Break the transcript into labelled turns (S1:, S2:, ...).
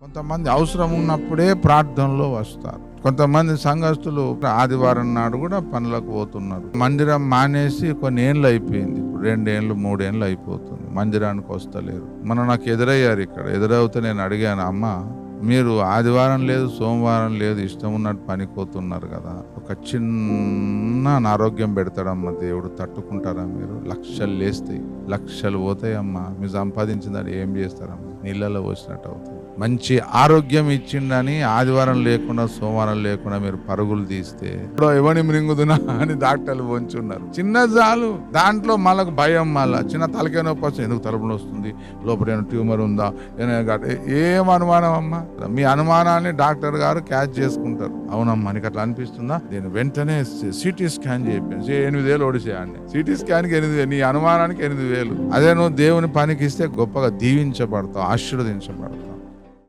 S1: కొంతమంది అవసరం ఉన్నప్పుడే ప్రార్థనలో వస్తారు. కొంతమంది సంఘస్థులు ఆదివారం నాడు కూడా పనులకు పోతున్నారు. మందిరం మానేసి కొన్ని ఏళ్ళు అయిపోయింది. ఇప్పుడు 2 ఏళ్ళు 3 ఏళ్ళు అయిపోతుంది. మందిరానికి వస్తలేరు. నాకు ఎదురయ్యారు. ఇక్కడ ఎదురవుతే నేను అడిగాను, అమ్మ మీరు ఆదివారం లేదు సోమవారం లేదు ఇష్టం ఉన్నట్టు పనికి పోతున్నారు కదా, ఒక చిన్న అనారోగ్యం పెడతాడమ్మా దేవుడు, తట్టుకుంటారా మీరు? లక్షలు లేస్తాయి, లక్షలు పోతాయమ్మా, మీరు సంపాదించిందని ఏం చేస్తారమ్మా? నీళ్ళలో పోసినట్టు అవుతుంది. మంచి ఆరోగ్యం ఇచ్చిండని ఆదివారం లేకుండా సోమవారం లేకుండా మీరు పరుగులు తీస్తే ఇప్పుడు ఎవరిని మృంగుదునా అని డాక్టర్లు వంచున్నారు. చిన్న జాలు దాంట్లో మళ్ళకు భయం, మళ్ళా చిన్న తలకాయ నొప్పి వస్తుంది, ఎందుకు తలుపులు వస్తుంది, లోపల ఏమైనా ట్యూమర్ ఉందా, ఏం అనుమానం అమ్మా? మీ అనుమానాన్ని డాక్టర్ గారు క్యాచ్ చేసుకుంటారు. అవునమ్మా నీకు అట్లా అనిపిస్తుందా, నేను వెంటనే సిటీ స్కాన్ చేయించాను, 8,000 ఓడిసేయండి. సిటీ స్కాన్కి 8,000, నీ అనుమానానికి 8,000. అదే నువ్వు దేవుని పనికి ఇస్తే గొప్పగా దీవించబడతావు, ఆశీర్వదించబడతావు.